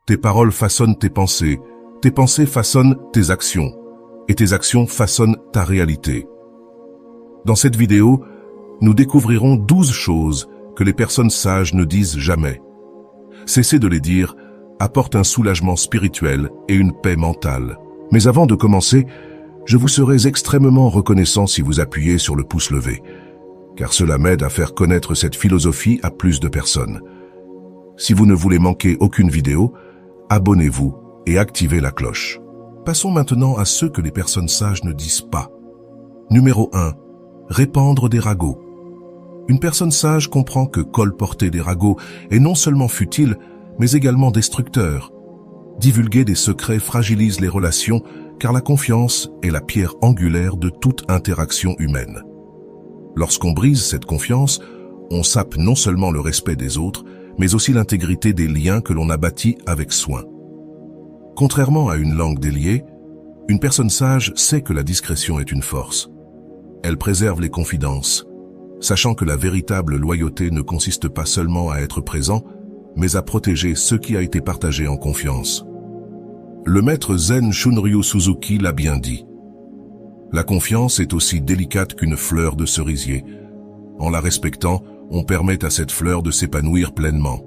Tes paroles façonnent tes pensées façonnent tes actions, et tes actions façonnent ta réalité. Dans cette vidéo, nous découvrirons 12 choses que les personnes sages ne disent jamais. Cesser de les dire apporte un soulagement spirituel et une paix mentale. Mais avant de commencer, je vous serais extrêmement reconnaissant si vous appuyez sur le pouce levé, car cela m'aide à faire connaître cette philosophie à plus de personnes. Si vous ne voulez manquer aucune vidéo, abonnez-vous et activez la cloche. Passons maintenant à ceux que les personnes sages ne disent pas. Numéro 1. Répandre des ragots. Une personne sage comprend que colporter des ragots est non seulement futile, mais également destructeur. Divulguer des secrets fragilise les relations, car la confiance est la pierre angulaire de toute interaction humaine. Lorsqu'on brise cette confiance, on sape non seulement le respect des autres, mais aussi l'intégrité des liens que l'on a bâtis avec soin. Contrairement à une langue déliée, une personne sage sait que la discrétion est une force. Elle préserve les confidences, sachant que la véritable loyauté ne consiste pas seulement à être présent, mais à protéger ce qui a été partagé en confiance. Le maître Zen Shunryu Suzuki l'a bien dit. La confiance est aussi délicate qu'une fleur de cerisier. En la respectant, on permet à cette fleur de s'épanouir pleinement.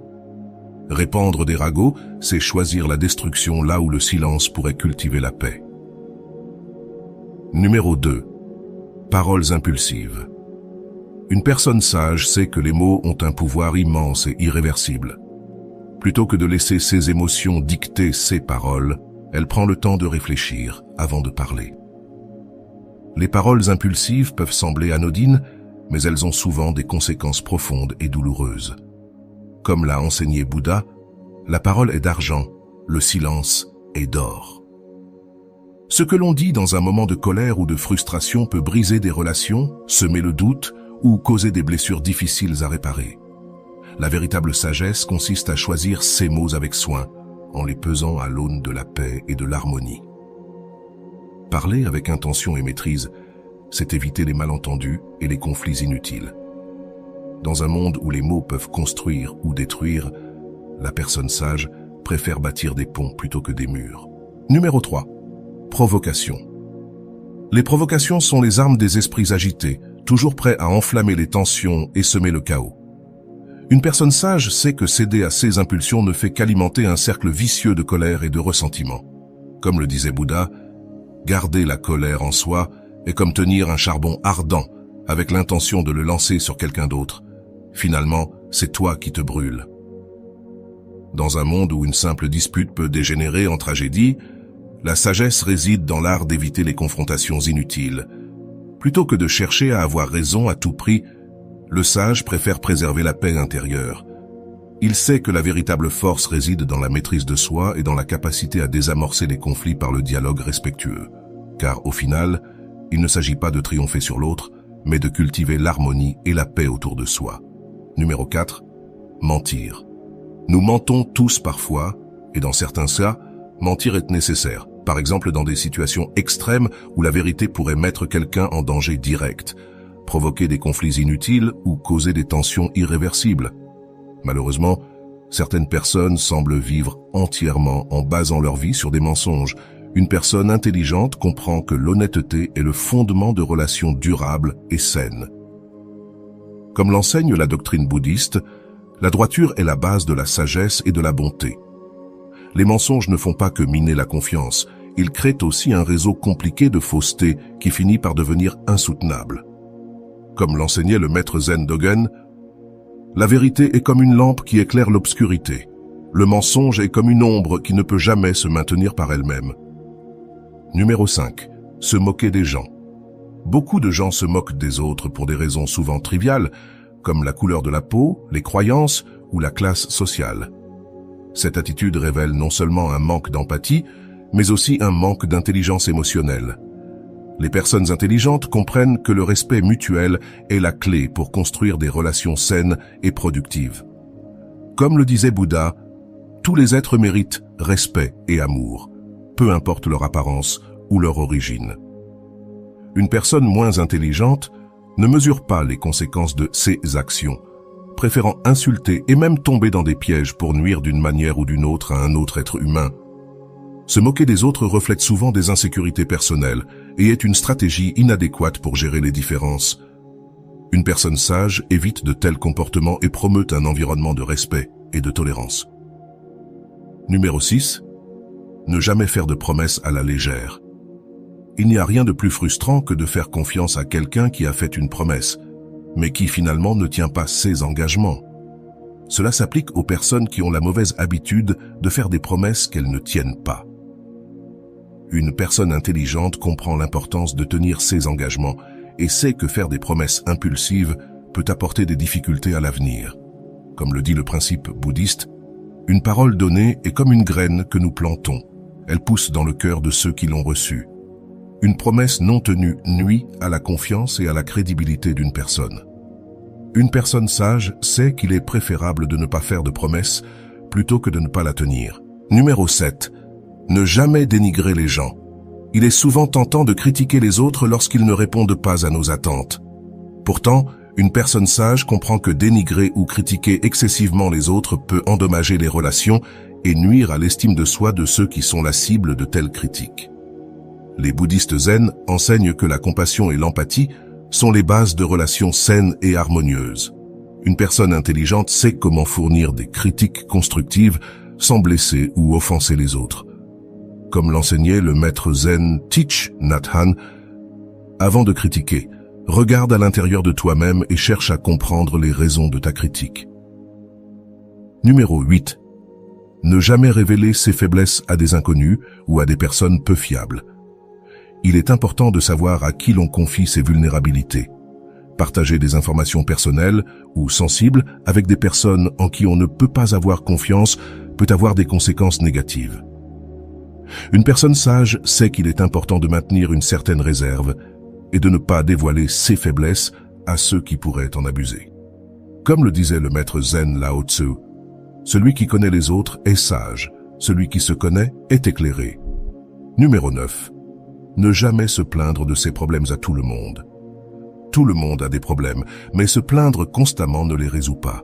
Répandre des ragots, c'est choisir la destruction là où le silence pourrait cultiver la paix. Numéro 2. Paroles impulsives. Une personne sage sait que les mots ont un pouvoir immense et irréversible. Plutôt que de laisser ses émotions dicter ses paroles, elle prend le temps de réfléchir avant de parler. Les paroles impulsives peuvent sembler anodines, mais elles ont souvent des conséquences profondes et douloureuses. Comme l'a enseigné Bouddha, la parole est d'argent, le silence est d'or. Ce que l'on dit dans un moment de colère ou de frustration peut briser des relations, semer le doute ou causer des blessures difficiles à réparer. La véritable sagesse consiste à choisir ses mots avec soin, en les pesant à l'aune de la paix et de l'harmonie. Parler avec intention et maîtrise, c'est éviter les malentendus et les conflits inutiles. Dans un monde où les mots peuvent construire ou détruire, la personne sage préfère bâtir des ponts plutôt que des murs. Numéro 3. Provocation. Les provocations sont les armes des esprits agités, toujours prêts à enflammer les tensions et semer le chaos. Une personne sage sait que céder à ses impulsions ne fait qu'alimenter un cercle vicieux de colère et de ressentiment. Comme le disait Bouddha, garder la colère en soi est comme tenir un charbon ardent avec l'intention de le lancer sur quelqu'un d'autre. Finalement, c'est toi qui te brûles. Dans un monde où une simple dispute peut dégénérer en tragédie, la sagesse réside dans l'art d'éviter les confrontations inutiles. Plutôt que de chercher à avoir raison à tout prix, le sage préfère préserver la paix intérieure. Il sait que la véritable force réside dans la maîtrise de soi et dans la capacité à désamorcer les conflits par le dialogue respectueux. Car au final, il ne s'agit pas de triompher sur l'autre, mais de cultiver l'harmonie et la paix autour de soi. Numéro 4. Mentir. Nous mentons tous parfois, et dans certains cas, mentir est nécessaire. Par exemple dans des situations extrêmes où la vérité pourrait mettre quelqu'un en danger direct, provoquer des conflits inutiles ou causer des tensions irréversibles. Malheureusement, certaines personnes semblent vivre entièrement en basant leur vie sur des mensonges. Une personne intelligente comprend que l'honnêteté est le fondement de relations durables et saines. Comme l'enseigne la doctrine bouddhiste, la droiture est la base de la sagesse et de la bonté. Les mensonges ne font pas que miner la confiance, ils créent aussi un réseau compliqué de fausseté qui finit par devenir insoutenable. Comme l'enseignait le maître Zen Dogen, la vérité est comme une lampe qui éclaire l'obscurité. Le mensonge est comme une ombre qui ne peut jamais se maintenir par elle-même. Numéro 5. Se moquer des gens. Beaucoup de gens se moquent des autres pour des raisons souvent triviales, comme la couleur de la peau, les croyances ou la classe sociale. Cette attitude révèle non seulement un manque d'empathie, mais aussi un manque d'intelligence émotionnelle. Les personnes intelligentes comprennent que le respect mutuel est la clé pour construire des relations saines et productives. Comme le disait Bouddha, tous les êtres méritent respect et amour, peu importe leur apparence ou leur origine. Une personne moins intelligente ne mesure pas les conséquences de ses actions, préférant insulter et même tomber dans des pièges pour nuire d'une manière ou d'une autre à un autre être humain. Se moquer des autres reflète souvent des insécurités personnelles et est une stratégie inadéquate pour gérer les différences. Une personne sage évite de tels comportements et promeut un environnement de respect et de tolérance. Numéro 6. Ne jamais faire de promesses à la légère. Il n'y a rien de plus frustrant que de faire confiance à quelqu'un qui a fait une promesse, mais qui finalement ne tient pas ses engagements. Cela s'applique aux personnes qui ont la mauvaise habitude de faire des promesses qu'elles ne tiennent pas. Une personne intelligente comprend l'importance de tenir ses engagements et sait que faire des promesses impulsives peut apporter des difficultés à l'avenir. Comme le dit le principe bouddhiste, une parole donnée est comme une graine que nous plantons. Elle pousse dans le cœur de ceux qui l'ont reçue. Une promesse non tenue nuit à la confiance et à la crédibilité d'une personne. Une personne sage sait qu'il est préférable de ne pas faire de promesses plutôt que de ne pas la tenir. Numéro 7. Ne jamais dénigrer les gens. Il est souvent tentant de critiquer les autres lorsqu'ils ne répondent pas à nos attentes. Pourtant, une personne sage comprend que dénigrer ou critiquer excessivement les autres peut endommager les relations et nuire à l'estime de soi de ceux qui sont la cible de telles critiques. Les bouddhistes zen enseignent que la compassion et l'empathie sont les bases de relations saines et harmonieuses. Une personne intelligente sait comment fournir des critiques constructives sans blesser ou offenser les autres. Comme l'enseignait le maître zen Thich Nhat Hanh, avant de critiquer, regarde à l'intérieur de toi-même et cherche à comprendre les raisons de ta critique. Numéro 8. Ne jamais révéler ses faiblesses à des inconnus ou à des personnes peu fiables. Il est important de savoir à qui l'on confie ses vulnérabilités. Partager des informations personnelles ou sensibles avec des personnes en qui on ne peut pas avoir confiance peut avoir des conséquences négatives. Une personne sage sait qu'il est important de maintenir une certaine réserve et de ne pas dévoiler ses faiblesses à ceux qui pourraient en abuser. Comme le disait le maître zen Lao Tzu, celui qui connaît les autres est sage, celui qui se connaît est éclairé. Numéro 9. Ne jamais se plaindre de ses problèmes à tout le monde. Tout le monde a des problèmes, mais se plaindre constamment ne les résout pas.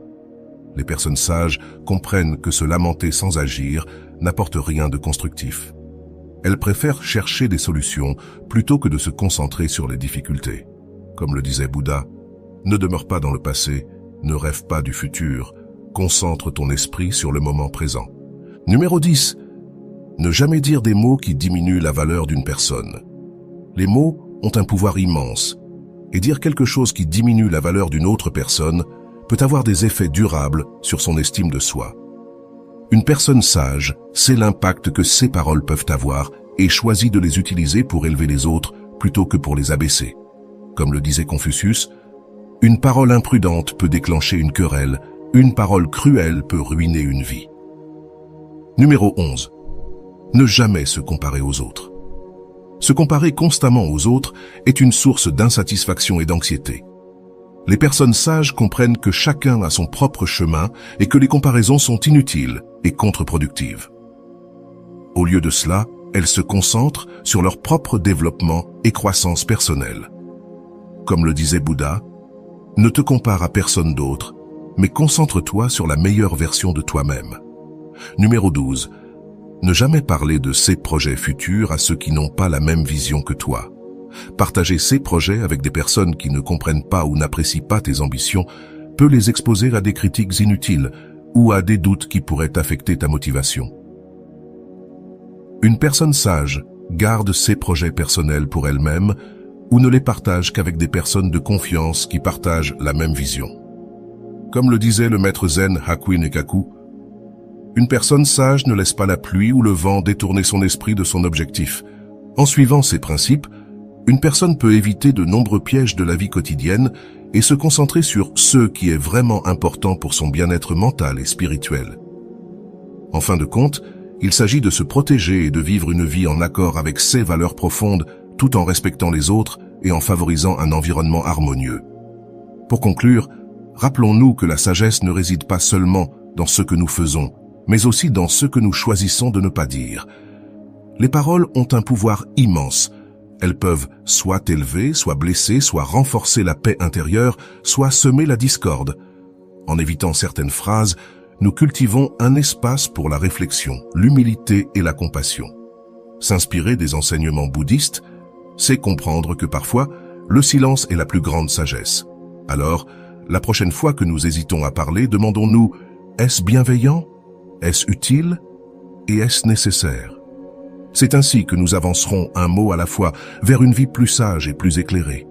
Les personnes sages comprennent que se lamenter sans agir n'apporte rien de constructif. Elles préfèrent chercher des solutions plutôt que de se concentrer sur les difficultés. Comme le disait Bouddha, ne demeure pas dans le passé, ne rêve pas du futur, concentre ton esprit sur le moment présent. Numéro 10. Ne jamais dire des mots qui diminuent la valeur d'une personne. Les mots ont un pouvoir immense, et dire quelque chose qui diminue la valeur d'une autre personne peut avoir des effets durables sur son estime de soi. Une personne sage sait l'impact que ses paroles peuvent avoir et choisit de les utiliser pour élever les autres plutôt que pour les abaisser. Comme le disait Confucius, une parole imprudente peut déclencher une querelle, une parole cruelle peut ruiner une vie. Numéro 11. Ne jamais se comparer aux autres. Se comparer constamment aux autres est une source d'insatisfaction et d'anxiété. Les personnes sages comprennent que chacun a son propre chemin et que les comparaisons sont inutiles et contre-productives. Au lieu de cela, elles se concentrent sur leur propre développement et croissance personnelle. Comme le disait Bouddha, ne te compare à personne d'autre, mais concentre-toi sur la meilleure version de toi-même. Numéro 12. Ne jamais parler de ses projets futurs à ceux qui n'ont pas la même vision que toi. Partager ses projets avec des personnes qui ne comprennent pas ou n'apprécient pas tes ambitions peut les exposer à des critiques inutiles ou à des doutes qui pourraient affecter ta motivation. Une personne sage garde ses projets personnels pour elle-même ou ne les partage qu'avec des personnes de confiance qui partagent la même vision. Comme le disait le maître zen Hakuin Ekaku, une personne sage ne laisse pas la pluie ou le vent détourner son esprit de son objectif. En suivant ces principes, une personne peut éviter de nombreux pièges de la vie quotidienne et se concentrer sur ce qui est vraiment important pour son bien-être mental et spirituel. En fin de compte, il s'agit de se protéger et de vivre une vie en accord avec ses valeurs profondes tout en respectant les autres et en favorisant un environnement harmonieux. Pour conclure, rappelons-nous que la sagesse ne réside pas seulement dans ce que nous faisons, mais aussi dans ce que nous choisissons de ne pas dire. Les paroles ont un pouvoir immense. Elles peuvent soit élever, soit blesser, soit renforcer la paix intérieure, soit semer la discorde. En évitant certaines phrases, nous cultivons un espace pour la réflexion, l'humilité et la compassion. S'inspirer des enseignements bouddhistes, c'est comprendre que parfois, le silence est la plus grande sagesse. Alors, la prochaine fois que nous hésitons à parler, demandons-nous, est-ce bienveillant? Est-ce utile? Et est-ce nécessaire? C'est ainsi que nous avancerons un mot à la fois vers une vie plus sage et plus éclairée.